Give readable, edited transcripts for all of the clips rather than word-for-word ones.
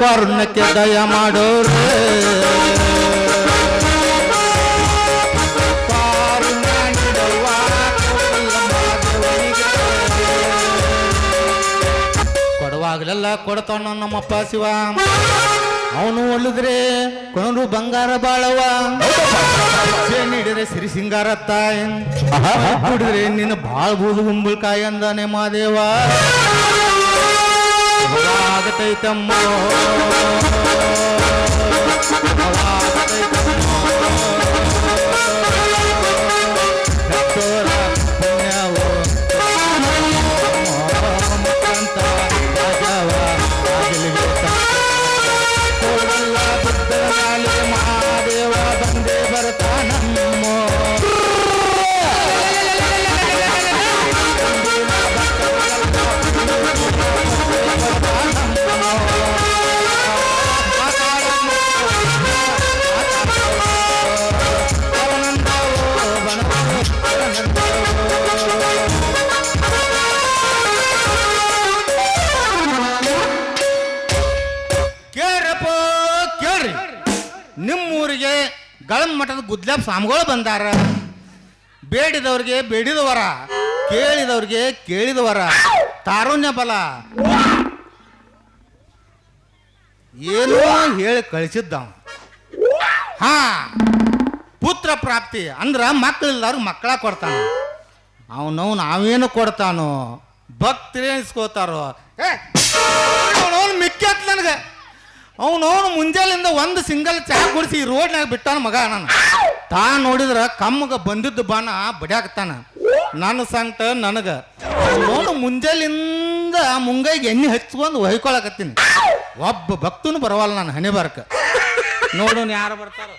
ಕಾರುಣ್ಯಕ್ಕೆ ದಯ ಮಾಡೋರೆ ಕೊಡುವಾಗಲೆಲ್ಲ ಕೊಡ್ತಾನ ನಮ್ಮಪ್ಪ ಶಿವ ಅವನು ಒಲಿದ್ರೆ ಕೊಂಡ್ರು ಬಂಗಾರ ಬಾಳವ ನೀಡಿದ್ರೆ ಸಿರಿ ಸಿಂಗಾರ ತಾಯಿ ಕುಡಿದ್ರೆ ನಿನ್ನ ಬಾಳ್ ಬೂದು ಗುಂಬಳಕಾಯಿ ಅಂದಾನೆ ಮಾದೇವ ಆಗತೈತಮ್ಮ ಮಹಾದೇವ ಬಂದೇ ಬರ್ತಾನಮ್ಮ ನಿಮ್ಮೂರಿಗೆ ಗಳನ್ ಮಠದ ಗುದ್ಲಾಪ್ ಸ್ವಾಮಿಗಳು ಬಂದಾರ. ಬೇಡಿದವ್ರಿಗೆ ಬೇಡಿದವರ, ಕೇಳಿದವ್ರಿಗೆ ಕೇಳಿದವರ, ತಾರುಣ್ಯ ಬಲ ಏನೋ ಹೇಳಿ ಕಳಿಸಿದ್ದ. ಹಾ, ಪುತ್ರ ಪ್ರಾಪ್ತಿ ಅಂದ್ರ ಮಕ್ಕಳಿಲ್ದವ್ರಿಗೆ ಮಕ್ಕಳ ಕೊಡ್ತಾನ. ಅವನವ್ ನಾವೇನು ಕೊಡ್ತಾನೋ ಭಕ್ತರೇ ಇಸ್ಕೋತಾರೋ. ಅವನವನು ಮಿಕ್ಕತ್ ನನಗೆ. ಅವನವನು ಮುಂಜಾಲಿಂದ ಒಂದು ಸಿಂಗಲ್ ಚಹಾ ಕುಡಿಸಿ ರೋಡ್ನಾಗ ಬಿಟ್ಟಾನ ಮಗ. ನಾನು ತಾ ನೋಡಿದ್ರ ಕಮ್ಮಗ ಬಂದಿದ್ದು ಬಾನ ಬಡಿಯಾಕತ್ತಾನ. ನನ್ನ ಸಂಕಟ ನನಗೆ. ಅವನವನು ಮುಂಜಾಲಿಂದ ಮುಂಗೈಗೆ ಎಣ್ಣೆ ಹಚ್ಕೊಂಡು ಹೊಯ್ಕೊಳಕತ್ತೀನಿ. ಒಬ್ಬ ಭಕ್ತನು ಬರವಲ್ಲ ನಾನು ಹಣೆ ಬರಕ. ನೋಡೋನು ಯಾರು ಬರ್ತಾರ.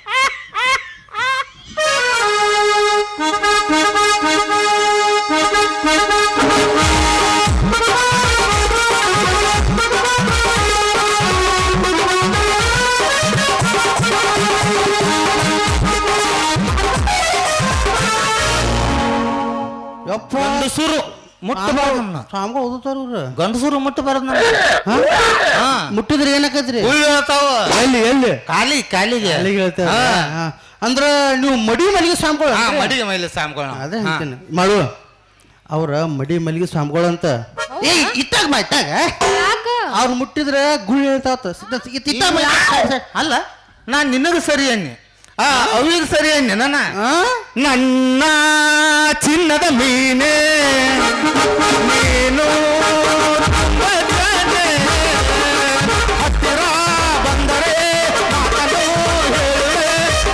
ಗಂಡಸೂರು ಮುಟ್ಟಬಾರ್ದು. ಸ್ವಾಮಿಗಳು ಓದುತ್ತಾರ. ಗಂಡಸೂರು ಮುಟ್ಟಬಾರ್ದು. ಮುಟ್ಟಿದ್ರೆ ಏನಕ್ಕತ್ರಿ? ಎಲ್ಲಿ ಎಲ್ಲಿ ಕಾಲಿ ಕಾಲಿಗೆ ಹೇಳ್ತಾರ. ಅಂದ್ರ ನೀವು ಮಡಿ ಮಲ್ಲಿಗೆ ಸ್ವಾಮಿಗಳು. ಮಡಿಗೆ ಮಲ್ಲಿಗೆ ಸ್ವಾಮಿಗಳು ಅದೇ ಹೇಳ್ತೀನಿ ಮಾಡು. ಅವ್ರ ಮಡಿ ಮಲ್ಲಿಗೆ ಸ್ವಾಮಿಗಳು ಅಂತ ಇತ್ತಾಗ ಮಾತಾಗ ಅವ್ರು ಮುಟ್ಟಿದ್ರೆ ಗುಳಿ ಹೇಳ್ತಾವತ್ತ. ಅಲ್ಲ, ನಾನ್ ನಿನಗ ಸರಿ ಅನ್ನಿ, ಅವಿಗೆ ಸರಿ ಅನ್ನಿ. ನನ್ನ ಚಿನ್ನದ ಮೀನೇ ನೀನು ಹತ್ತಿರ ಬಂದರೆ ಮಾತನು ಹೇಳುವೆ,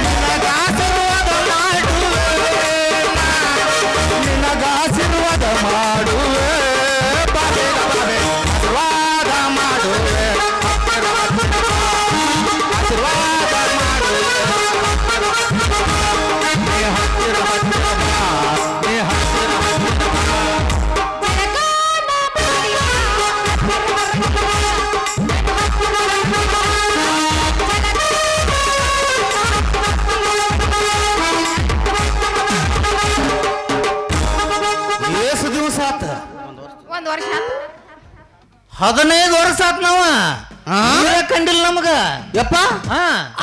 ನಿನಗಾಶೀರ್ವಾದ ಮಾಡುವೆ, ನಿನಗಾಶೀರ್ವಾದ ಮಾಡುವೆ, ಆಶೀರ್ವಾದ ಮಾಡುವೆ, ಆಶೀರ್ವಾದ ಮಾಡುವೆ. ಎಷ್ಟು ದಿವಸ ಆತ? 1 ವರ್ಷ ಆತ. 15 ವರ್ಷ ಆತ್. ನಾವ ಕಂಡಿಲ್ಲ ನಮಗ. ಯಪ್ಪ,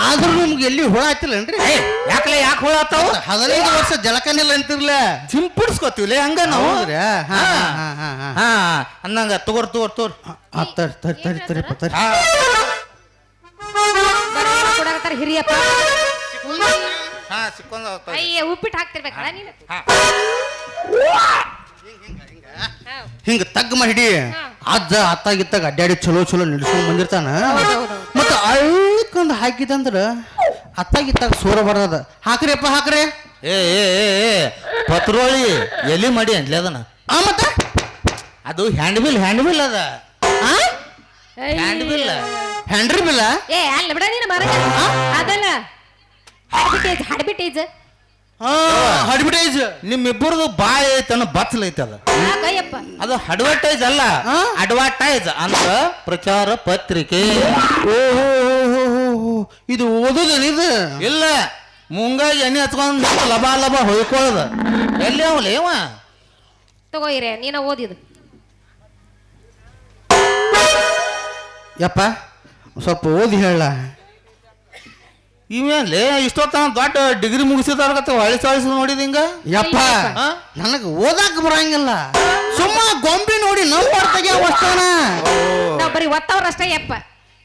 ಆದ್ರೂ ನಿಮ್ಗೆ ಎಲ್ಲಿ ಹುಳ ಆಯ್ತಿಲ್ಲನ್ರಿ? ಯಾಕಲೆ ಯಾಕೆ ಹುಳ ಆತಾವ? 15 ವರ್ಷ ಜಲಕನಿಲ್ಲ ಅಂತಿರ್ಲ. ಸಿಂಪಡಿಸ್ಕೋತೀವಿ ಹಂಗ ನಾವು. ಅಂದಂಗ ತಗೋರ್ ತಗೋರ್ ತೋರ್ ಕೊಡಾಕತ್ತಾರ ಹಿರಿಯಪ್ಪ. ಸಿಕ್ಕೊಂಡ್ ಉಪ್ಪಿಟ್ಟು ಹಾಕ್ತಿರ್ಬೇಕಲ್ಲ ನೀನು. ಹಿಂಗ ತಗ್ಗ ಹಿಡಿ. ಅಜ್ಜ ಅತ್ತಾಗಿತ್ತಾಗ ಅಡ್ಡಾಡಿ ಚಲೋ ಚಲೋ ನಿಲ್ಸ್ಕೊಂಡ್ ಬಂದಿರ್ತಾನ. ಮತ್ತ ಅಳ್ಕೊಂಡ್ ಹಾಕಿದಂದ್ರ ಅತ್ತಾಗಿತ್ತಾಗ ಸೋರ ಬರದ. ಹಾಕ್ರಿಯಪ್ಪ ಹಾಕ್ರಿ. ಏ ಪತ್ರೋಳಿ ಎಲಿ ಮಾಡಿ ಅಂದ್ಲಿ ಅದನ್ನ. ಮತ್ತ ಅದು ಹ್ಯಾಂಡ್ ಬಿಲ್ ಅದ. ಹ್ಯಾಂಡ್ಬಿಲ್ ಏ ಅಲ್ಲ ಬಿಡ ನೀನು ಮರ. ಅದಲ್ಲ ಅಡ್ವರ್ಟೈಸ್. ಅಡ್ವರ್ಟೈಸ್ ನಿಮ್ಮಿಬ್ಬರದು ಬಾಯ್ ಐತನ ಬಚ್ಚಲ ಐತದ. ಅದು ಅಡ್ವರ್ಟೈಸ್ ಅಲ್ಲ, ಅಡ್ವರ್ಟೈಸ್ ಅಂತ ಪ್ರಚಾರ ಪತ್ರಿಕೆ. ಇದು ಓದೋದೇನಿದು? ಇಲ್ಲ, ಮುಂಗಾಯಿ ಎಣ್ಣೆ ಹಚ್ಕೊಂಡ್ ಲಬ ಲಬ ಹೊಯ್ಕೊಳ್ಳೋದ. ಎಲ್ಲಿ ಅವಲೇವ ತಗೋಯಿರೆ ನೀನ ಓದಿದು. ಯಪ್ಪ, ಸ್ವಲ್ಪ ಓದಿ ಹೇಳ. ಇವೇನ್ಲೇ ಇಷ್ಟೊತ್ತನ ದೊಡ್ಡ ಡಿಗ್ರಿ ಮುಗಿಸಿದಾರ್ಗತ್ತ ಹೊಳಿಸಿ ನೋಡಿದ ಹಿಂಗ ಯಪ್ಪ ನನಗೆ ಓದಾಕ ಬರಂಗಿಲ್ಲ. ಸುಮ್ಮ ಗೊಂಬಿ ನೋಡಿ ನಾವು ತೆಗಿಯ ವಸ್ತುನ. ನಾವ್ ಬರೀ ಒತ್ತವ್ರಷ್ಟೇ ಯಪ್ಪ.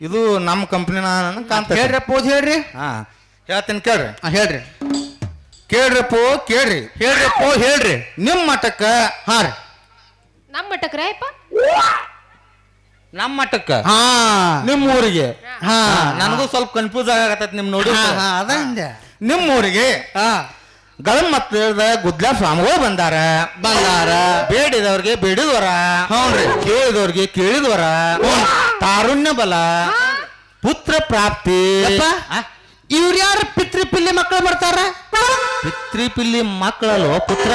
ಇದು ನಮ್ಮ ಕಂಪ್ನಿನ ಕಾಂತ. ಹೇಳ್ರಪ್ಪ ಓದಿ ಹೇಳ್ರಿ. ಹಾ ಹೇಳ್ತೀನಿ ಕೇಳ್ರಿ. ಹೇಳ್ರಿ ಕೇಳ್ರಪ್ಪೋ ಕೇಳ್ರಿ. ಹೇಳ್ರಪ್ಪ ಹೇಳ್ರಿ. ನಿಮ್ಮ ಮಠಕ್ಕ. ಹಾ ರೀ. ನಮ್ಮ ಮಟ್ಟಕ್ರ ಯಪ್ಪ. ನಮ್ಮ ಮಠಕ್ಕ ಹಾ ನಿಮ್ಮ ಊರಿಗೆ. ಹಾ ನನಗೂ ಸ್ವಲ್ಪ ಕನ್ಫ್ಯೂಸ್ ಆಗತ್ತೈತಿ ನಿಮ್ ನೋಡಿ. ಅದ ಹಿಂದೆ ನಿಮ್ಮ ಊರಿಗೆ ಹಾ ಗದನ್ ಮತ್ತದ ಗುದ್ಲಾ ಸ್ವಾಮಿಗಳು ಬಂದಾರ. ಬೇಡಿದವ್ರಿಗೆ ಬೇಡಿದವರ. ಹೌನ್ರಿ. ಕೇಳಿದವ್ರಿಗೆ ಕೇಳಿದವರ. ತಾರುಣ್ಯ ಬಲ ಪುತ್ರ ಪ್ರಾಪ್ತಿ. ಇವ್ರ ಯಾರು ಪಿತೃ ಪಿಲ್ಲಿ ಮಕ್ಕಳು ಬರ್ತಾರ? ಪಿತೃಪಿಲ್ಲಿ ಮಕ್ಕಳಲ್ಲೋ ಪುತ್ರ.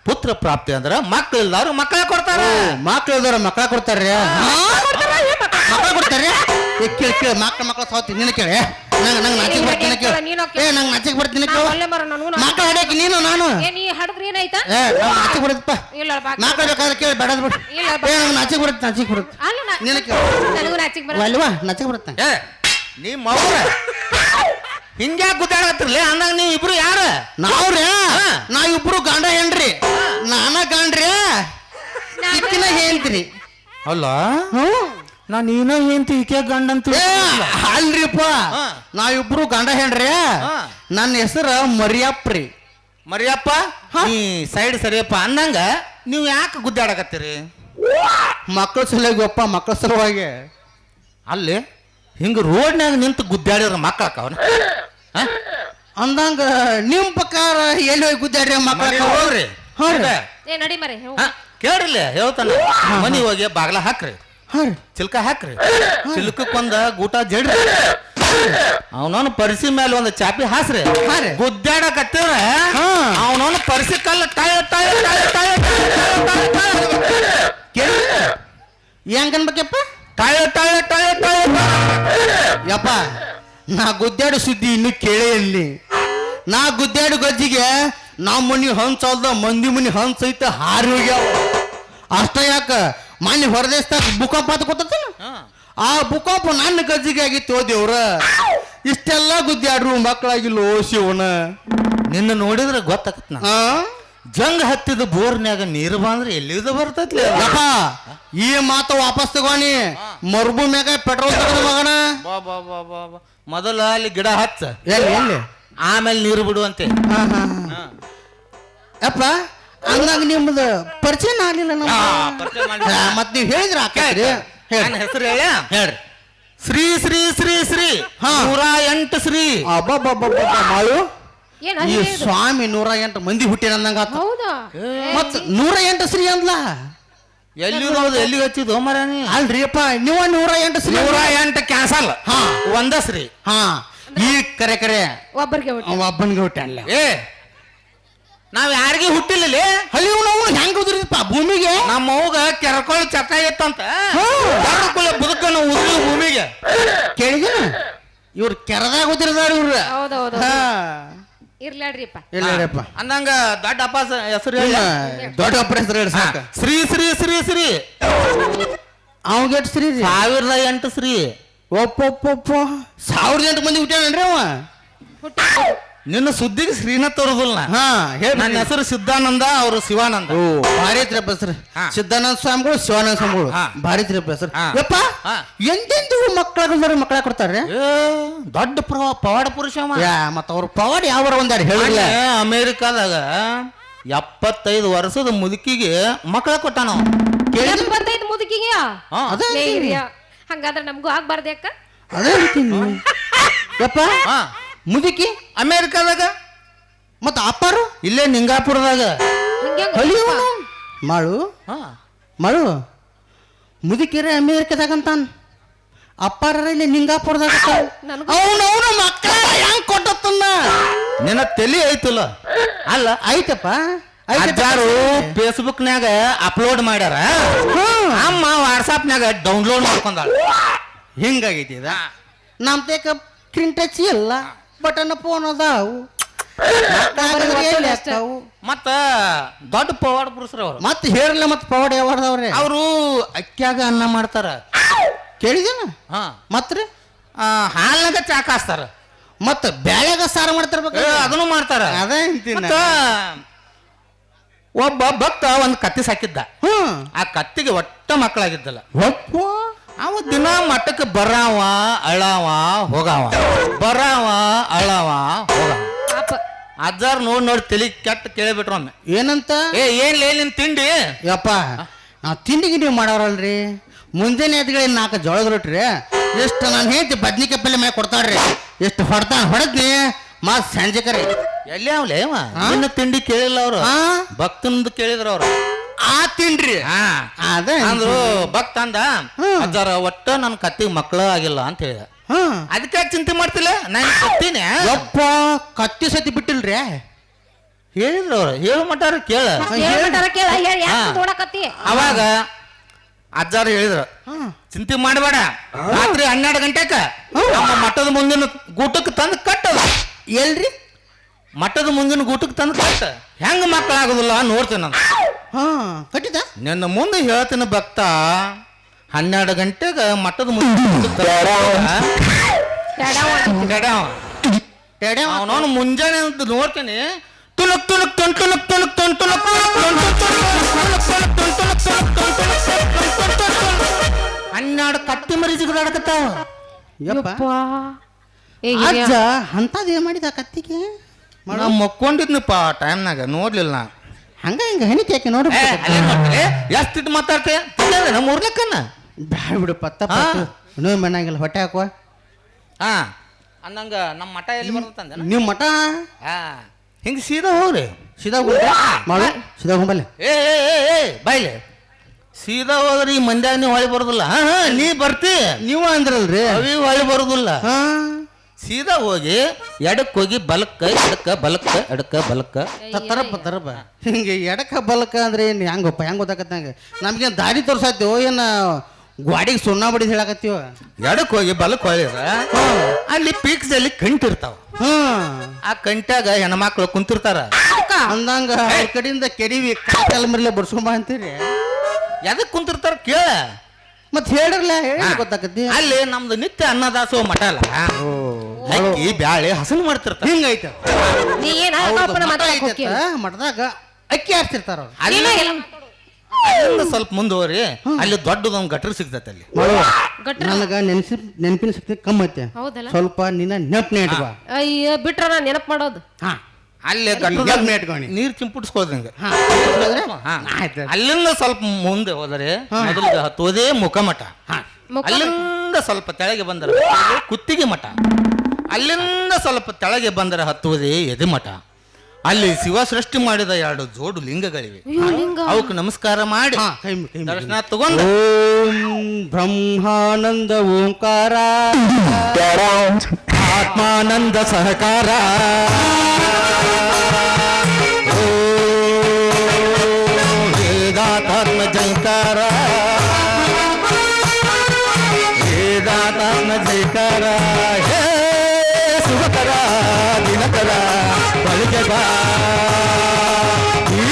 ಪುತ್ರ ಪ್ರಾಪ್ತಿ ಅಂದ್ರ ಮಕ್ಕಳಿಲ್ದವ್ರು ಮಕ್ಕಳ ಕೊಡ್ತಾರ. ಮಕ್ಕಳಿದವ್ರ ಮಕ್ಕಳ ಕೊಡ್ತಾರ್ರಿ. ಮಕ್ಕಳ ಕೊಡ್ತಾರ್ರಿ. ಕೇಳಿ ಕೇಳಿ ಮಕ್ಕಳ ಸೌತಿ ನಿನ್ನ ಕೇಳಿ. ನಂಗೆ ನಾಚಿಕ್ ಬರ್ತೀನಿ ಕೇಳಿ. ನಂಗೆ ನಾಚಿಕ್ ಬರ್ತೀನಿ ಕೇಳಿ. ಮಕ್ಕಳ ಹಡ್ಯಾಕಿ ನೀನು ನಾನು. ನೀ ಹಡದ್ರಿ ಏನಾಯ್ತಾ? ನಾಚಿಕ್ ಬರುತ್ತಪ್ಪ. ಮಕ್ಕಳ ಬೇಕಾದ್ರೆ ಕೇಳಿ ಬೇಡ ಬಿಡು. ನಂಗೆ ನಾಚಿಕ್ ಬರುತ್ತೆ ನಾಚಿಕ್ ಬರುತ್ತೆ. ನಿನ್ನ ಕೇಳಿ. ನನಗೂ ನಾಚಿಕ್ ಬರ. ಅಲ್ವಾ ನಾಚಿಕ್ ಬರುತ್ತೆ. ನೀ ಮೌರ ಹಿಂಗ್ಯಾ ಗುದ್ದಾಡತ್ತಿರ್ಲಿ ಅಂದಾಗ ನೀವು ಇಬ್ರು ಯಾರ? ನಾವ್ರಿ ನಾವಿಬ್ರು ಗಂಡ ಹೆಣ್ರಿ. ನಾನ ಗಂಡ್ರಿ ಇಕ್ಕಿನ ಹೇಳ್ತೀರಿ. ಅಲ್ಲ ನಾನು ನೀನ ಏಂತಿ ಈಕೆ ಗಂಡ ಅಂತ. ಅಲ್ರಿಪ್ಪ ನಾವಿಬ್ರು ಗಂಡ ಹೆಣ್ರಿ. ನನ್ನ ಹೆಸರು ಮರಿಯಪ್ಪ್ರಿ. ಮರಿಯಪ್ಪ ನೀ ಸೈಡ್ ಸರಿಯಪ್ಪ ಅಂದಂಗ ನೀವು ಯಾಕೆ ಗುದ್ದಾಡಕತ್ತೀರಿ? ಮಕ್ಕಳ ಸಲುವಾಗಪ್ಪ ಮಕ್ಕಳ ಸಲುವಾಗಿ. ಅಲ್ಲಿ ಹಿಂಗ ರೋಡ್ನಾಗ ನಿಂತು ಗುದ್ದಾಡಿದ್ರ ಮಕ್ಕಳಕ್ಕ ಅವನ ಅಂದಂಗ ನಿಮ್ ಪ್ರಕಾರ ಎಲ್ಲಿ ಹೋಗಿ ಗುದ್ದಾಡ್ರಿ ಮಕ್ಕಳ ಹೋಗ್ರಿ. ಏ ನಡಿ ಮರೆ. ಕೇಳ್ರಿಲ್ಲ ಹೇಳ್ತಾನ. ಮನಿ ಹೋಗಿ ಬಾಗ್ಲ ಹಾಕ್ರಿ, ಚಿಲ್ಕ ಹಾಕ್ರಿ, ಚಿಲ್ಕಕ್ಕೊಂದ ಗೂಟ ಜಡ್ರಿ, ಅವನವನು ಪರಿಸಿ ಮೇಲೆ ಒಂದು ಚಾಪಿ ಹಾಸ್ರಿ. ಗುದ್ದಾಡಕತ್ತಿರ ಅವನವನು ಪರಿಸಿ ಕಲ್ಲ ತಾಯ ತಾಯ ತಾಯ ತಾಯ ಹೆಂಗನ್ಬೇಕಪ್ಪ? ತಾಯ ತಾಯ ತಾಯ ತಾಯ. ಯಪ್ಪ ನಾ ಗುದ್ದಾಡು ಸುದ್ದಿ ಇನ್ನು ಕೇಳೇ ಇಲ್ಲಿ. ನಾ ಗುದ್ದಾಡು ಗಜ್ಜಿಗೆ ನಮ್ಮ ಮನಿ ಹಂಚಲ್ದ ಮಂದಿ ಮನಿ ಹಂಚ ಐತೆ ಹಾರಿ ಹೋಗ್ಯಾವ. ಅಷ್ಟ ಯಾಕ ಮನೆ ಹೊರದೇಶದಾಗ ಭೂಕಂಪ ಅಂತ ಗೊತ್ತಲ್ಲ, ಆ ಭೂಕಂಪ ನನ್ನ ಗಜ್ಜಿಗೆ ಆಗಿತ್ತು ದೇವ್ರ. ಇಷ್ಟೆಲ್ಲ ಗುದ್ದಾಡ್ರು ಮಕ್ಕಳಾಗಿಲ್ಲೋ ಶಿವನ. ನಿನ್ನ ನೋಡಿದ್ರೆ ಗೊತ್ತಾಗತ್ ನಾ ಜಂಗ್ ಹತ್ತಿದ ಬೋರ್ನ್ಯಾಗ ನೀರು ಬಂದ್ರೆ ಎಲ್ಲಿದ ಬರ್ತೈತ್ಲಿ. ಈ ಮಾತು ವಾಪಸ್ ತಗೋಣಿ. ಮರುಭೂಮಿ ಮ್ಯಾಗ ಪೆಟ್ರೋಲ್ ತಗದ ಮಗನ. ಮೊದಲ ಅಲ್ಲಿ ಗಿಡ ಹಚ್ಚ, ಎಲ್ಲಿ ಆಮೇಲೆ ನೀರು ಬಿಡುವಂತೆ. ಅಪ್ಪ ಹಂಗಾಗಿ ನಿಮ್ದು ಪರಿಚಯ ಆಗ್ಲಿಲ್ಲ. ಮತ್ ನೀವ್ ಹೇಳಿದ್ರ ನನ್ನ ಹೆಸರು ಹೇಳ ಹೇಳ್ರಿ. ಶ್ರೀ ಶ್ರೀ ಶ್ರೀ ಶ್ರೀ 108 ಶ್ರೀ. ಮಾಳು ಏನ ಈ ಸ್ವಾಮಿ 108 ಮಂದಿ ಹುಟ್ಟಿನ ಅಂದಂಗ. ಹೌದಾ? ಮತ್ 108 ಶ್ರೀ ಅಂದ್ಲ. ಎಲ್ಲಿ ಹಚ್ಚಿದ್ ಮರಾನಿ? ಅಲ್ರಿ ಅಪ್ಪ ನೀವ 108 ಶ್ರೀ. 108 ಕ್ಯಾನ್ಸಲ್. ಒಂದ ಶ್ರೀ. ಈ ಕರೆ ಒಬ್ಬರಿಗೆ ಒಬ್ಬನಿಗೆ ಹುಟ್ಟಲ್ಲ. ನಾವ್ ಯಾರಿಗೆ ಹುಟ್ಟಿಲ್ಲ. ಹಳಿವು ನಾವು ಹೆಂಗ ಉದ್ರಿದಪ್ಪ ಭೂಮಿಗೆ. ನಮ್ಮ ಅವ್ಗ ಕೆರಕೊಳ್ಳಿ ಚಟ ಇತ್ತಂತ ಬದುಕನ್ನು ಉದ್ರಿ ಭೂಮಿಗೆ. ಕೇಳಿದ ಇವ್ರು ಕೆರದಾಗ ಉದ್ರಿದಾರ ಇವ್ರ. ಹೌದೌದು ಇರ್ಲಾಡ್ರಿಪ್ಪ. ಇಲ್ಲಪ್ಪ ಅಂದಂಗ ದೊಡ್ಡ ಅಪ್ಪ ಹೆಸರು ದೊಡ್ಡ ಅಪ್ಪರ ಹೆಸರು ಹೇಳಿ ಸಾಕ. ಶ್ರೀ ಶ್ರೀ ಶ್ರೀ ಶ್ರೀ. ಅವಾಗ ಎಷ್ಟು ಶ್ರೀ? 1008 ಶ್ರೀ. ಒಪ್ಪೊಪ್ಪೊಪ್ಪ 1008 ಮಂದಿ ಹುಟ್ಟಾನನ್ರಿ ಅವ. ನಿನ್ನ ಸುದ್ದಿಗೆ ಶ್ರೀನ ತೋರುದಿಲ್ಲ. ನನ್ನ ಹೆಸರು ಸಿದ್ಧಾನಂದ, ಅವರು ಶಿವಾನಂದ. ಓ ಭಾರಿ ತ್ರಪ್ಪ ಹೆಸರು. ಸಿದ್ಧಾನಂದ ಸ್ವಾಮಿಗಳು ಶಿವಾನಂದ ಸ್ವಾಮಿಗಳು ಭಾರಿ ತ್ರಪ್ಪ ಹೆಸರು. ಯಪ್ಪ ಎಂತೆಂದು ಮಕ್ಕಳ ಕೊಡ್ತಾರೆ. ದೊಡ್ಡ ಪವಾಡ ಪುರುಷ. ಮತ್ತ ಅವ್ರ ಪವಾಡ ಯಾವ ಒಂದಾಡಿ ಹೇಳಿಲ್ಲ. ಅಮೇರಿಕಾದಾಗ 75 ವರ್ಷದ ಮುದುಕಿಗೆ ಮಕ್ಕಳ ಕೊಟ್ಟಾನ. 75 ಮುದುಕಿಗೆ? ಹಂಗಾದ್ರೆ ನಮಗೂ ಆಗ್ಬಾರ್ದು ಯಾಕ? ಅದೇ ಹೇಳ್ತೀನಿ ಯಪ್ಪ. ಮುದುಕಿ ಅಮೇರಿಕಾದಾಗ, ಮತ್ತ ಅಪ್ಪಾರು ಇಲ್ಲೇ ನಿಂಗಾಪುರದಾಗ. ಮಾಡು ಮಾಡು ಮುದುಕಿರ ಅಮೇರಿಕಾದಾಗ ಅಂತಾನ. ಅಪ್ಪಾರ ಇಲ್ಲಿ ನಿಂಗಾಪುರದಾಗ. ಅವನವನು ಮಕ್ಕಳ ಹೆಂಗ್ ಕೊಟ್ಟತ್ತನ್ನ ನಿನ್ನ ತಲೆ ಐತಲ್ಲ. ಅಲ್ಲ ಐತಪ್ಪ. ಅಜ್ಜಾರು ಫೇಸ್ಬುಕ್ನ್ಯಾಗ ಅಪ್ಲೋಡ್ ಮಾಡ್ಯಾರ, ಅಮ್ಮ ವಾಟ್ಸಾಪ್ನ್ಯಾಗ ಡೌನ್ಲೋಡ್ ಮಾಡ್ಕೊಂಡಾಳ. ಹಿಂಗಾಗೈತಿ ಇದ. ನಮ್ ತೇಕ ಸ್ಕ್ರೀನ್ ಟಚ್ ಇಲ್ಲ, ಬಟನ್ ಫೋನ್ ಅದಾವು. ಮತ್ತ ದೊಡ್ಡ ಪವಾಡ ಪುರುಷರು ಅವ್ರು. ಮತ್ ಹೇಳಲ್ಲ ಮತ್ ಪವಾಡ ಯಾವ್ದವ್ರೆ. ಅವರು ಅಕ್ಕ್ಯಾಗ ಅನ್ನ ಮಾಡ್ತಾರ, ಕೇಳಿದೇನ ಹಾ ಮತ್ರಿ ಹಾಲ್ನಾಗ ಚಾ ಕಾಸ್ತಾರ ಮತ್ತ ಬ್ಯಾಳ್ಯಾಗ ಸಾರು ಮಾಡ್ತಿರ್ಬೇಕು ಅದನ್ನು ಮಾಡ್ತಾರ ಅದೇ ಅಂತೀನಿ ಮತ್ತ ಒಬ್ಬ ಭಕ್ತ ಒಂದು ಕತ್ತಿ ಸಾಕಿದ್ದ ಹ್ಮ್ ಆ ಕತ್ತಿಗೆ ಒಟ್ಟ ಮಕ್ಕಳಾಗಿದ್ದಲ್ಲ ಒಪ್ಪ ಅವ ದಿನ ಮಠಕ್ಕೆ ಬರಾವ ಅಳಾವ ಹೋಗಾವ ಬರಾವ ಅಳಾವ ಹೋಗಾವ ಪಾಪ ಅಜ್ಜಾರ್ ನೋಡಿ ತಲೆ ಕೆಟ್ಟ ಕೇಳಿಬಿಟ್ರು ಒಮ್ಮೆ ಏನಂತ ಏನ್ಲೇ ನಿನ್ ತಿಂಡಿ ಯಪ್ಪ ನಾವು ತಿಂಡಿ ಗಿಂಡಿ ಮಾಡೋರಲ್ರಿ ಮುಂಜಾನೆ ಎದ್ಗಳಿಗೆ 4 ಜೋಳದ ರೊಟ್ಟಿ ಎಷ್ಟು ನಾನು ಹೇಳ್ತಿ ಬದ್ನಿಕಾಯಿ ಪಲ್ಯ ಮೇಲೆ ಕೊಡ್ತಾಳ್ರಿ ಎಷ್ಟು ಹೊಡೆದ್ನಿ ಮಾತ್ ಸಂಜೆ ಕರೆ ಎಲ್ಲಿ ಅವ್ಲೆ ನಿನ್ನ ತಿಂಡಿ ಕೇಳಿಲ್ಲ ಅವ್ರು ಭಕ್ತಂದು ಕೇಳಿದ್ರ ಅವ್ರು ಆ ತಿಂಡ್ರಿ ಅದೇ ಅಂದ್ರು ಭಕ್ತ ಅಂದ ಅಜ್ಜಾರ ಒಟ್ಟ ನನ್ನ ಕತ್ತಿಗೆ ಮಕ್ಕಳು ಆಗಿಲ್ಲ ಅಂತ ಹೇಳಿದ ಅದಕ್ಕೆ ಯಾಕೆ ಚಿಂತೆ ಮಾಡ್ತಿಲ್ಲ ನಾನು ಕತ್ತೀನಿ ಯಪ್ಪ ಕತ್ತಿ ಸತಿ ಬಿಟ್ಟಿಲ್ರಿ ಹೇಳಿದ್ರು ಅವ್ರು ಹೇಳು ಮಟಾರ ಕೇಳ ಹೇಳ್ಬಿಟ್ಟಾರ ಕೇಳ ಹೇಳಿ ಯಾಕೆ ನೋಡಕತ್ತಿ ಅವಾಗ ಅಜ್ಜಾರು ಹೇಳಿದ್ರು ಚಿಂತೆ ಮಾಡಬೇಡ ರಾತ್ರಿ 12 ಗಂಟೆಕ ನಮ್ಮ ಮಠದ ಮುಂದಿನ ಗೂಟಕ್ಕೆ ತಂದು ಕಟ್ಟದ ಎಲ್ರಿ ಮಠದ ಮುಂದಿನ ಗೂಟಕ್ಕೆ ತಂದು ಕಟ್ಟ ಹೆಂಗ ಮಕ್ಕಳಾಗುದಿಲ್ಲ ನೋಡ್ತೇನೆ ನಾನು ಕಟ್ಟಿದ ನಿನ್ನ ಮುಂದೆ ಹೇಳ್ತೀನಿ ಭಕ್ತ 12 ಗಂಟೆಗೆ ಮಠದ ಮುಂದೆ ಅವನವನು ಮುಂಜಾನೆ ಅಂತ ನೋಡ್ತೇನೆ ತುಳುಕ್ ತುಳುಕ್ ತುಣ್ ತುಳುಕ್ ತುಳುಕ್ ತುಣ್ ತುಳುಕ್ ಹನ್ನೆರಡು ಕತ್ತಿ ಮರಿ ಜಿಗದಾಡಕತ್ತಾವ ಯಪ್ಪ ಅಜ್ಜ ಅಂತದ್ ಏನ್ ಮಾಡಿದ ಕತ್ತಿಗೆ ನಾ ಮಕ್ಕೊಂಡಿದ್ನಪ್ಪ ಟೈಮ್ನಾಗ ನೋಡ್ಲಿಲ್ಲ ನಾ ಹಂಗ ಹಿಂಗ ಹೆಣಿಕೆ ಯಾಕೆ ನೋಡ್ರಿ ಎಷ್ಟು ಮಾತಾಡ್ತೆ ನಮ್ಮ ಊರ್ಲಕ್ಕನ್ನ ಬ್ಯಾಡ ಬಿಡಪ್ಪ ತಪ್ಪ ಇನ್ನೂ ಮಣ್ಣಾಗಿಲ್ಲ ಹೊಟ್ಟೆ ಹಾಕುವ ಹಾ ಅಂದಂಗ ನಮ್ಮ ಮಠ ಎಲ್ಲಿ ಬರ್ತಂದ ನೀವು ಮಠ ಹಿಂಗ ಸೀದಾ ಹೋಗ್ರಿ ಸೀದಾ ಮಾಡು ಸೀದಾ ಹೋಗಲ್ಲ ಏ ಬಾಯ್ಲೆ ಸೀದಾ ಹೋದ್ರಿ ಈ ಮಂದ್ಯಾಗ ನೀವು ಹೊಳಿ ಬರೋದಿಲ್ಲ ನೀ ಬರ್ತಿ ನೀವು ಅಂದ್ರಲ್ರಿ ಅವಿ ಹೊಳಿ ಬರೋದಿಲ್ಲ ಹಾ ಸೀದಾ ಹೋಗಿ ಎಡಕ್ಕೆ ಹೋಗಿ ಬಲಕ್ಕ ಎಡಕ್ಕ ಬಲಕ್ಕ ಎಡಕ್ಕ ಬಲಕ್ಕ ತರಪ್ಪ ಹಿಂಗೆ ಎಡಕ ಬಲಕ ಅಂದ್ರೆ ಏನು ಹೆಂಗಪ್ಪ ಹೆಂಗ್ ಗೊತ್ತಾಗತ್ತ ನಂಗೆ ನಮ್ಗೇನು ದಾರಿ ತೋರ್ಸಾತೀವೋ ಏನು ಗಾಡಿಗೆ ಸುಣ್ಣ ಬಡಿದು ಹೇಳಕತ್ತೀವ ಎಡಕ್ಕೆ ಹೋಗಿ ಬಲಕ್ಕೆ ಹೊಳಿದ್ರ ಅಲ್ಲಿ ಪೀಕ್ಸಲ್ಲಿ ಕಂಟಿರ್ತಾವ ಆ ಕಂಟ್ಯಾಗ ಹೆಣ್ಮಕ್ಳು ಕುಂತಿರ್ತಾರ ಅಂದಂಗ ಅವ್ರ ಕಡೆಯಿಂದ ಕೆಡಿವಿ ಕಾಲ್ ಮರ್ಲೆ ಬಡ್ಸ್ಕೊಂಬ ಅಂತೀರಿ ಎದಕ್ ಕುಂತಿರ್ತಾರ ಕೇಳ ಮತ್ ಹೇಳಿರ್ಲ ಹೇಳಿ ಗೊತ್ತಾಕತಿ ಅಲ್ಲಿ ನಮ್ದು ನಿತ್ಯ ಅನ್ನದಾಸೋ ಮಠ ಅಲ್ಲ ಅಕ್ಕಿ ಬ್ಯಾಳೆ ಹಸನು ಮಾಡ್ತಿರ್ತಾರ ಹಿಂಗೈತ ನೀ ಏನ ಕಲ್ಪನೆ ಮಾತಾಡಕ್ ಹೋಗಿ ಮಠದಾಗ ಅಕ್ಕಿ ಹಾಕ್ತಿರ್ತಾರ ಅವ್ರು ಅಲ್ಲಿಂದ ಸ್ವಲ್ಪ ಮುಂದುವರಿ ಅಲ್ಲಿ ದೊಡ್ಡದೊಂದು ಗಟ್ರ ಸಿಗ್ತೈತೆ ಅಲ್ಲಿ ನನಗ ನೆನಪಿನ ಶಕ್ತಿ ಕಮ್ಮಿ ಐತೆ ಹೌದಲ್ಲ ಸ್ವಲ್ಪ ನಿನ್ನ ನೆನಪನೇ ಇಟ್ಕೋ ಅಯ್ಯ ಬಿಟ್ರ ನಾ ನೆನಪು ಮಾಡೋದು ಹಾ ಅಲ್ಲಿ ನೆನಪನೇ ಇಟ್ಕೊಂಡು ನೀರು ಚಿಂಪುಡ್ಸ್ಕೊಳ್ದಂಗೆ ಅಲ್ಲಿಂದ ಸ್ವಲ್ಪ ಮುಂದೆ ಹೋದರೆ ಮೊದಲಿಗೆ ಹತ್ತೋದೇ ಮುಖಮಠ ಅಲ್ಲಿಂದ ಸ್ವಲ್ಪ ತೆಳಗೆ ಬಂದರೆ ಕುತ್ತಿಗೆ ಮಠ ಅಲ್ಲಿಂದ ಸ್ವಲ್ಪ ತೆಳಗೆ ಬಂದರೆ ಹತ್ತುವುದೇ ಎದೆಮಠ ಅಲ್ಲಿ ಶಿವ ಸೃಷ್ಟಿ ಮಾಡಿದ 2 ಜೋಡು ಲಿಂಗಗಳಿವೆ ಅವಕ್ಕೆ ನಮಸ್ಕಾರ ಮಾಡಿ ದರ್ಶನ ತಗೊಂಡು ಓಂ ಬ್ರಹ್ಮಾನಂದ ಓಂಕಾರ ಆತ್ಮಾನಂದ ಸಹಕಾರ ವೇದಾತ್ಮ ಜೈಕಾರ ವೇದಾತ್ಮ ಜೈಕಾರ ಹೇ ಸುಖಕರ ದಿನಕರ ಬಳಿಗೆ ಬಾ ಈ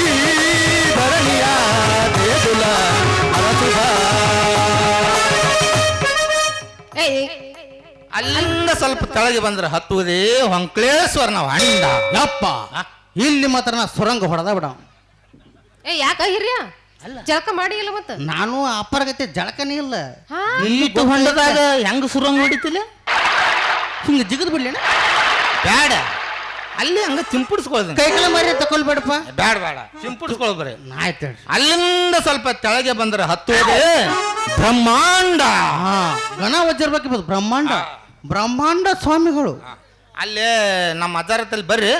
ಧರಣಿಯ ದೇಗುಲ ಅರಸುವ ಅಲ್ಲಿಂದ ಸ್ವಲ್ಪ ಕೆಳಗೆ ಬಂದ್ರೆ ಹತ್ತುವುದೇ ಹೊಂಕ್ಲೇಶ್ವರನ ಹೊಂಡ ಯಪ್ಪ ಇಲ್ಲಿ ಮಾತ್ರ ನಾ ಸುರಂಗ ಹೊಡೆದ ಬಿಡ ಯಾಕ ಹಿರಿಯ ಜಳಕ ಮಾಡಿ ಇಲ್ಲ ಮತ್ತ ನಾನು ಅಪ್ಪರಗತ್ತೆ ಜಳಕನೇ ಇಲ್ಲ ಇಲ್ಲಿಟ್ಟು ಹೊಂಡದಾಗ ಹೆಂಗ ಸುರಂಗ ಹೊಡಿತಿಲ್ಲ ಹಿಂಗ ಜಿಗದ್ ಬಿಡ್ಲೇನ ಬ್ಯಾಡ ಅಲ್ಲಿ ಹಂಗ ಚಿಂಪುಡಿಸ್ಕೊಳ್ದ ಕೈಕಲ ಮಾರಿ ತಕೊಳ್ಬೇಡಪ್ಪ ಬ್ಯಾಡ ಬೇಡ ಚಿಂಪುಡಿಸ್ಕೊಳ್ ಬರೀ ಆಯ್ತು ಅಲ್ಲಿಂದ ಸ್ವಲ್ಪ ಕೆಳಗೆ ಬಂದ್ರೆ ಹತ್ತುವುದೇ ಬ್ರಹ್ಮಾಂಡ ಗಣ ವಜ್ರಬೇಕು ಬ್ರಹ್ಮಾಂಡ ಸ್ವಾಮಿಗಳು ಅಲ್ಲೇ ನಮ್ಮ ಅಜ್ಜಾರತ್ತಲ್ಲಿ ಬರ್ರಿ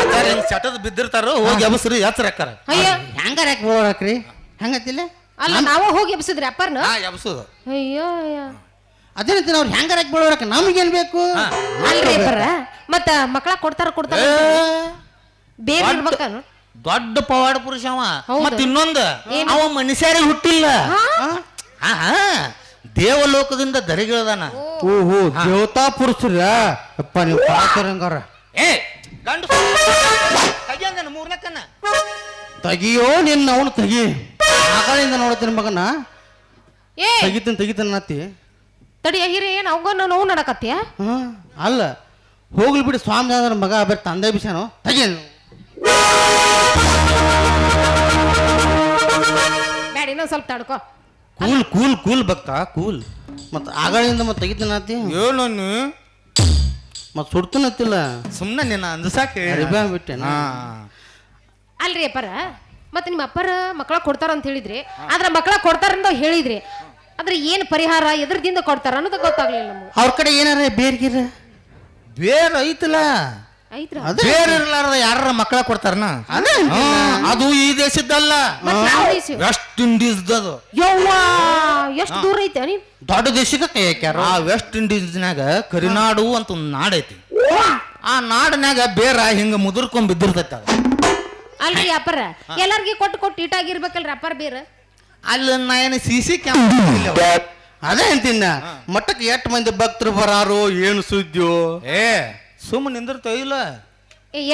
ಅಜ್ಜಾರ ಹಿಂಗ್ ಚಟದ್ ಬಿದ್ದಿರ್ತಾರ ಹೋಗಿ ಎಬಸ್ರಿ ಎಚ್ಚರಕ್ಕಾರ ಹೆಂಗಾರ ಯಾಕೆ ಬೋಳಾಕ್ರಿ ಹೆಂಗತ್ತಿಲ್ಲ ಅಲ್ಲ ನಾವು ಹೋಗಿ ಎಬ್ಸಿದ್ರಿ ಅಪ್ಪರ್ನ ಎಬಸುದು ಅಯ್ಯೋ ಅದೇನಂತೀನಿ ಅವ್ರು ಹೆಂಗಾರ ಯಾಕೆ ಬೋಳಾಕ ನಮಗೇನ್ ಬೇಕು ಅಲ್ರಿ ಅಪ್ಪರ ಮತ್ತ ಮಕ್ಕಳ ಕೊಡ್ತಾರ ಬೇರೆ ಇರ್ಬೇಕ ದೊಡ್ಡ ಪವಾಡ ಪುರುಷ ಅವ ಮತ್ತ ಇನ್ನೊಂದು ಅವ ಮನುಷ್ಯರಿಗೆ ಹುಟ್ಟಿಲ್ಲ ದೇವಲೋಕದಿಂದ ದರಿಗಿಳದಾನ ಓಹೋ ದೇವತಾ ಪುರುಷರ ಅಪ್ಪ ನೀವು ಪಾಚರಂಗಾರ ಏ ಗಂಡು ತಗಿಯಂದನ 3ನೇ ಕನ್ನ ತೆಗಿಯೋ ನಿನ್ನ ಅವನು ತೆಗಿ ಆಗಳಿಂದ ನೋಡ್ತೀನಿ ಮಗನ ತೆಗಿತೀನಿ ನತ್ತಿ ತಡಿಯ ಹಿರಿ ಏನ್ ಅವಂಗ ನೋವು ನಡಕತ್ತೀಯ ಹ್ಮ್ ಅಲ್ಲ ಹೋಗ್ಲಿ ಬಿಡಿ ಸ್ವಾಮಿ ಆದ್ರ ಮಗ ಬೇರೆ ತಂದೆ ಬಿಸಾನು ತೆಗೇನು ಬ್ಯಾಡ ಇನ್ನೊಂದ್ ಸ್ವಲ್ಪ ತಡ್ಕೋ ಕೂಲ್ ಕೂಲ್ ಕೂಲ್ ಭಕ್ತ ಕೂಲ್. ಮತ್ತು ಆಗಳಿಂದ ಮತ್ತೆ ತೆಗಿತೀನತಿ ಏನು ಮತ್ತು ಸುಡ್ತನತ್ತಿಲ್ಲ ಸುಮ್ಮನೆ ನಿನ್ನ ಅಂದಸಾಕೆ ಅರಿಬಾ ಬಿಟ್ಟೆನ ಅಲ್ರಿ ಅಪ್ಪರ ಮತ್ತೆ ನಿಮ್ಮ ಅಪ್ಪರ ಮಕ್ಕಳ ಕೊಡ್ತಾರ ಅಂತ ಹೇಳಿದ್ರಿ ಆದ್ರ ಮಕ್ಕಳ ಕೊಡ್ತಾರಂತ ಹೇಳಿದ್ರಿ ಆದ್ರೆ ಏನ್ ಪರಿಹಾರ ಎದ್ರದಿಂದ ಕೊಡ್ತಾರ ಅನ್ನೋದು ಗೊತ್ತಾಗ್ಲಿಲ್ಲ ನಮ್ಗೆ ಅವ್ರ ಕಡೆ ಏನಾರ ಬೇರ್ಗಿರ ಬೇರೆ ಐತಲ್ಲ ಐತ್ರ ಅದೇ ಬೇರೆ ಇರ್ಲಾರ್ದ ಯಾರ ಮಕ್ಕಳ ಕೊಡ್ತಾರನ ಅದೇ ಅದು ಈ ದೇಶದ್ದಲ್ಲ ವೆಸ್ಟ್ ಇಂಡೀಸ್ದದು. ಯವ್ವಾ ಎಷ್ಟು ದೂರ ಐತೆ ನೀ ದೊಡ್ಡ ದೇಶಕ್ಕೆ ಕೈ ಹಾಕ್ಯಾರ ಆ ವೆಸ್ಟ್ ಇಂಡೀಸ್ನಾಗ ಕರಿನಾಡು ಅಂತ ಒಂದು ನಾಡೈತಿ. ಆ ನಾಡಿನಾಗ ಬೇರ ಹಿಂಗ ಮುದುರ್ಕೊಂಡ್ ಬಿದ್ದಿರ್ತೈತಿ ಅದು. ಅಲ್ರಿ ಅಪ್ಪರ ಎಲ್ಲಾರ್ಗಿ ಕೊಟ್ಟು ಇಟ್ಟಾಗಿರ್ಬೇಕಲ್ರಿ ಅಪ್ಪರ ಬೇರ ಅಲ್ಲಿ ನಾ ಏನು CC ಕ್ಯಾಮ್ರಾ ಅದೇ ಅಂತಿನ್ನ ಮಟ್ಟಕ್ಕೆ ಎಷ್ಟು ಮಂದಿ ಭಕ್ತರು ಬರಾರು ಏನು ಸುದ್ದಿಯೋ ಏ ಸುಮ್ಮನೆ ನಿಂದಿರ್ತಾವ ಇಲ್ಲ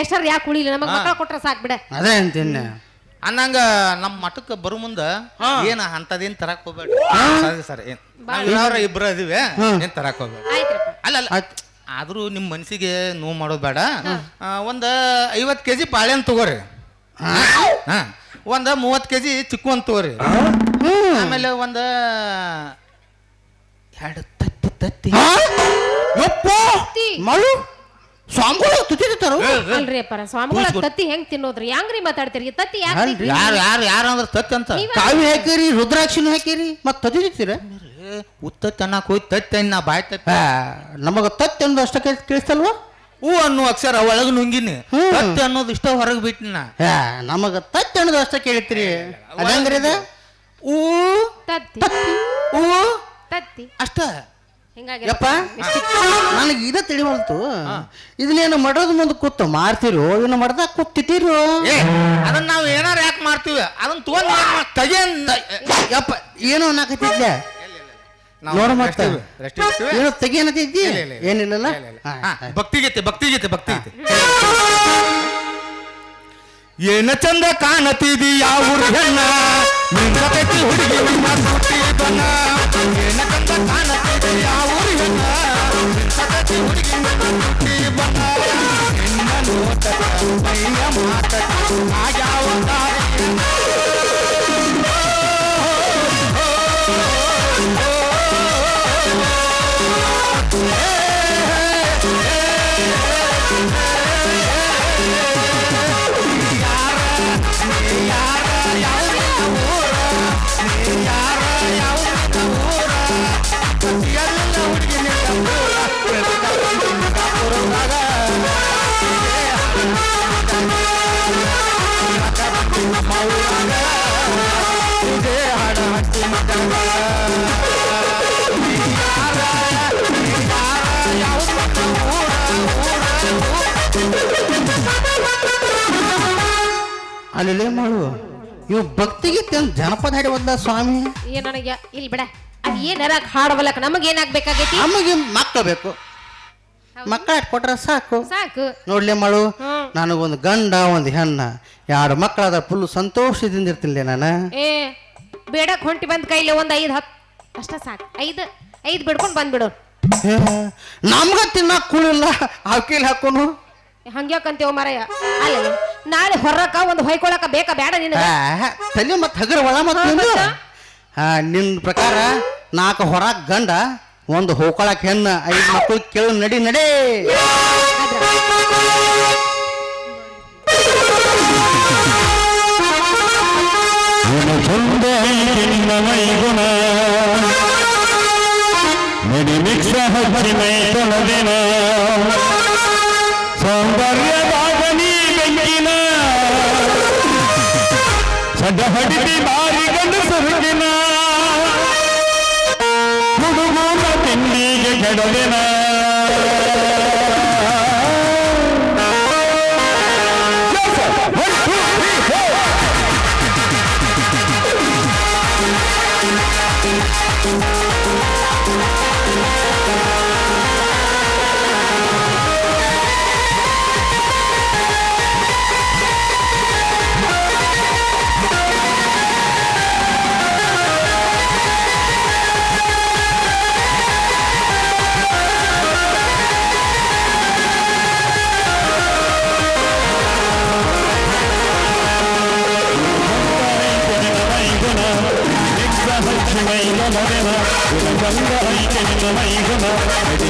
ಎಷ್ಟರ ಯಾಕೆ ಉಳಿಲ್ಲ ನಮಗ್ ಮಕ್ಕಳ ಕೊಟ್ರ ಸಾಕ್ ಬಿಡ ಅದೇ ಅಂತಿನ್ನ ಅನ್ನಂಗ ನಮ್ಮ ಮಠಕ್ಕೆ ಬರೋ ಮುಂದ ಏನ ಅಂತದೇನ್ ತರಕ್ ಹೋಗ್ಬೇಡ. ಸರಿ ಸರಿ ಏನ್ ಇಬ್ರು ಇದೀವಿ ಏನ್ ತರಕ್ ಹೋಗ್ಬೇಡ. ಆಯ್ತ್ರಪ್ಪ ಅಲ್ಲ ಅಲ್ಲ ಆದ್ರೂ ನಿಮ್ಮ ಮನಸ್ಸಿಗೆ ನೋವು ಮಾಡೋದು ಬೇಡ. ಒಂದು 50 kg ಬಾಳೆಹಣ್ಣು ತಗೋರಿ. ಹಾ ಒಂದು 30 kg ಚಿಕ್ಕು ಅಂತ ತಗೋರಿ. ಆಮೇಲೆ ಒಂದು 2 ತತ್ತಿ ತತ್ತಿ ಯಪ್ಪ ಮಳು ಸ್ವಾಮಿಗಳು ತುತ್ತಿರ್ತಾರು ಅಲ್ರಿ ಅಪ್ಪರ ಸ್ವಾಮಿಗಳ ತತ್ತಿ ಹೆಂಗ್ ತಿನ್ನೋದ್ರಿ ಹೆಂಗ್ರಿ ಮಾತಾಡ್ತೀರಿ ತತ್ತಿ ಯಾಕೆ ಯಾರು ಯಾರು ಯಾರು ಅಂದ್ರೆ ತತ್ತಿ ಅಂತ ಕಾವಿ ಹಾಕಿರಿ ರುದ್ರಾಕ್ಷಿನೂ ಹಾಕಿರಿ ಮತ್ತೆ ತತ್ತಿರ್ತೀರ ಉತ್ತತ್ತಿ ಅನ್ನಕ್ ಹೋಗಿ ತತ್ತಿ ಅನ್ನ ಬಾಯ್ ತತ್ತಿ ನಮಗ ತತ್ತಿ ಅನ್ನೋದು ಅಷ್ಟ ಕೇಳಿಸ್ತಲ್ವ ಹೂ ಅನ್ನೋ ಅಕ್ಷರ ಒಳಗೆ ನುಂಗಿನಿ ತತ್ತಿ ಅನ್ನೋದು ಇಷ್ಟ ಹೊರಗೆ ಬಿಟ್ಟಿನ ನಮಗ ತತ್ತಿ ಅನ್ನೋದು ಅಷ್ಟ ಕೇಳ್ತೀರಿ ಅದಂಗ್ರಿ ಅದ ಊ ತತ್ತಿ ಊ ತತ್ತಿ ಅಷ್ಟ ಹಿಂಗಾಗಿ ಯಪ್ಪ ನನಗೆ ಇದ ತಿಳಿವಲ್ತು ಇದನ್ನೇನು ಮಾಡೋದು ಮುಂದೆ ಕೂತು ಮಾರ್ತಿರೋ ಇನ್ನು ಮಾಡ್ದಾಗ ಕೂತಿರೋ ಅದನ್ನ ನಾವು ಏನಾರ ಯಾಕೆ ಮಾಡ್ತೀವಿ ಅದನ್ನ ತಗೊಂಡ್ ತಗೆ ಯಪ್ಪ ಏನೋ ಅನ್ನಕತ್ತಿದ್ದೆ ನೋಡ ಮತ್ತೆ ಏನೋ ತೆಗಿ ಅನ್ನತಿದ್ದಿ ಏನಿಲ್ಲಲ್ಲ ಭಕ್ತಿಗೀತೆ ಭಕ್ತಿಗೀತೆ ಭಕ್ತಿಗೀತೆ ಏನ ಚಂದ ಕಾಣತಿದಿ ಯಾವ ಹೆಣ್ಣ ನಿಂತೈತಿ ಹುಡುಗಿ ನಿಮ್ಮ ತುಟಿ ಬಣ್ಣ ಏನ ಚಂದ ಕಾಣತಿದಿ ಯಾವ ಹೆಣ್ಣ ನಿಂತೈತಿ ಹುಡುಗಿ ನಿಮ್ಮ ತುಟಿ ಬಣ್ಣ ನಿನ್ನ ನೋಟಕ ಮೈಯ ಮಾತಕ ಯಾವ ದಾರಿಯ ಅಲ್ಲಿ ಮಾಡು ಇವ್ ಭಕ್ತಿಗೆ ಜನಪದ ಹಾಡಿ ಹೋದ ಸ್ವಾಮಿ ನನಗೆ ಇಲ್ಲಿ ಬಿಡ ಅದ್ ಏನಾರ ಹಾಡವಲ್ಲಕ ನಮಗ್ ಏನಾಗ್ಬೇಕಾಗೈತಿ ನಮಗೆ ಮಕ್ಕಳು ಬೇಕು ಮಕ್ಕಳ ಕೊಟ್ರ ಸಾಕು ಸಾಕು ನೋಡ್ಲಿ ಮಾಡು ನನಗೊಂದು ಗಂಡ ಒಂದು ಹೆಣ್ಣ 2 ಮಕ್ಕಳಾದ ಫುಲ್ ಸಂತೋಷದಿಂದ ಇರ್ತಿಲ್ಲ ನಾನು ಏ ಬೇಡಕ್ ಹೊಂಟಿ ಬಂದ್ ಕೈಲಿ ಒಂದ್ 5-10 ಅಷ್ಟ ಸಾಕು 5 ಬಿಡ್ಕೊಂಡ್ ಬಂದ್ಬಿಡು ನಮ್ಗ ತಿನ್ನಕ್ ಕೂಳಿಲ್ಲ ಅವಕೀಲ್ ಹಾಕೋನು ಹಂಗ್ಯಾಕಂತೇವ ಮಾರಾಯ ಅಲ್ಲ ನಾಳೆ ಹೊರಕ ಒಂದು ಹೊಯ್ಕೊಳಕ ಬೇಕಾ ಬೇಡ ನಿನಗ ತಲೆ ಮತ್ತೆ ಹಗರ ಒಳ ಮತ್ತೆ ನಿನ್ ಪ್ರಕಾರ 4 ಹೊರಕ್ ಗಂಡ ಒಂದು ಹೋಕೊಳಕ್ ಹೆಣ್ಣ 5 ಮಕ್ಕಳು ಕೇಳು ನಡಿ ನಡಿ ಸೌಂದರ್ಯದಾಗ ನೀ ಬೆಂಕಿನ ಸಡ ಹಡಿದಿ ಬಾರಿ ಗಂಡು ಸುರುಗಿನ ಹುಡುಗನ ತಿಂಡಿಗೆ ಕೆಡಲಿನ ಮೈಗುಣವೆನ ಗುಣಗಂಧ ಐತೆ ನಿನ್ನ ಮೈಗುಣ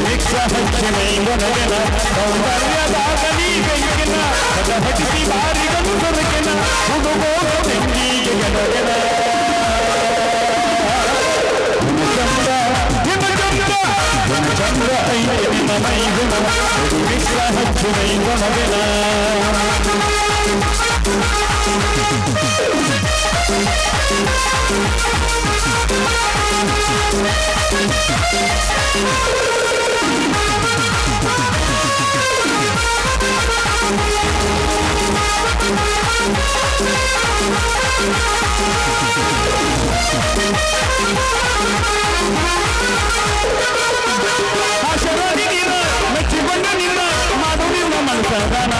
ಮಿಕ್ಸ ಹಚ್ಚಿ ಮೈಗುಣವೆನ ಸೌಂದರ್ಯದಾಗ ನೀ ಬೆಂಕಿನ ಪದ ಹಡಿಸಿ ಬಾರಿಗನು ಸೊರಗಿನ ಹುಡುಗೋಗ ತೆಂಗಿಗೆ ಗೆಡವೆನ ಚಂದ್ರ ಐತೆ ನಿನ್ನ ಮೈಗುಣ ಮಿಕ್ಸ ಹಚ್ಚಿ ಮೈಗುಣವೆನ ಆಶೀರ್ವಾದಿ ನಿನ್ನ ಮೆಚ್ಚಿಕೊಂಡ ನಿನ್ನ ಮಾಡು ನಿನ್ನ ಮನಸದಾನ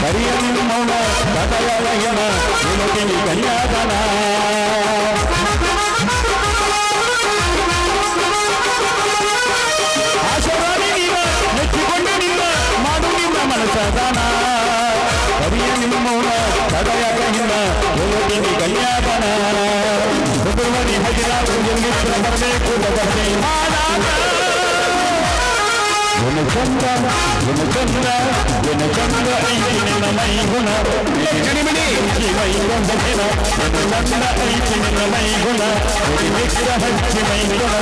ಹರಿಯ ನಿನ್ನ ಮೌನ ಕಥೆಯೊಳಗಿನ ನಿನಗೆ ಕನ್ಯಾದಾನ ಆಶೀರ್ವಾದಿ ನಿನ್ನ ಮೆಚ್ಚಿಕೊಂಡ ನಿನ್ನ ಮಾಡು ನಿನ್ನ ಮನಸದಾನ ಹರಿಯ ನಿನ್ನ ಮೌನ ಕಥೆಯೊಳಗಿನ ನಿನಗೆ ಕನ್ಯಾದಾನ ಫೆಬ್ರವರಿ 16 ಮಿತ್ರ ಬರಬೇಕು ಬರದೆ ಮಾಲಾಗ ಗುಣಚಂದ್ರ ಗುಣಚಂದ್ರ ಗುಣಚಂದ್ರ ಐತಿ ನಿನ್ನ ಮೈಗುಣ ಕಡಿಮೆ ಮೈಗೊಂದಿನ ಗುಣಚಂದ್ರ ಐತಿ ನಿನ್ನ ಮೈಗುಣ ಮಿಕ್ಸ ಹಚ್ಚಿ ಮೈಗುಣ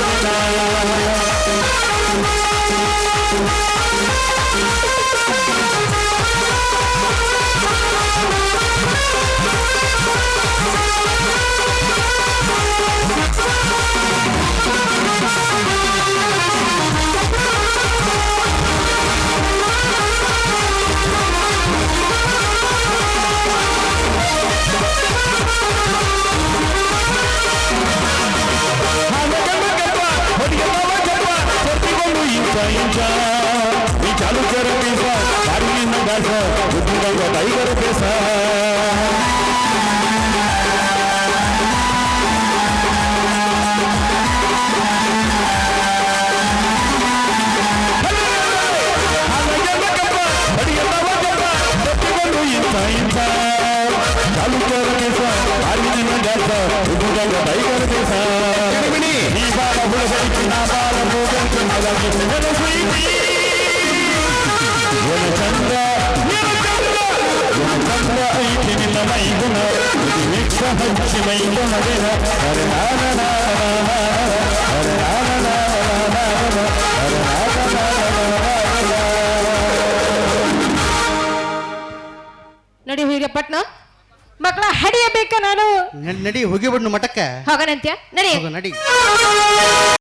चालू कर पैसा बारी न गासा बुद्धि का बताई कर पैसा चालू कर पैसा बारी न गासा बुद्धि का बताई कर पैसा नी बाला बुला सही ना बाला बोल के ना लगी मेरे सुई ಗುಣಚಂದ್ರ ಗುಣಚಂದ್ರ ಐತಿ ನಿನ್ನ ಮೈಗುಣ ಮಿಕ್ಸ ಹಚ್ಚಿ ಮೈಗುಣವೆನ ಹರೆ ನಾನ ಹರೆ ನಾನ ನಡಿ ಹೋಗಿ ಪಟ್ನ ಮಕ್ಕಳ ಹಡಿಯಬೇಕ ನಾನು ನಡಿ ಹೋಗಿ ಬಿಡ್ನು ಮಠಕ್ಕೆ ಹೋಗನಂತ್ಯ ನಡಿ ಹೋಗು ನಡಿ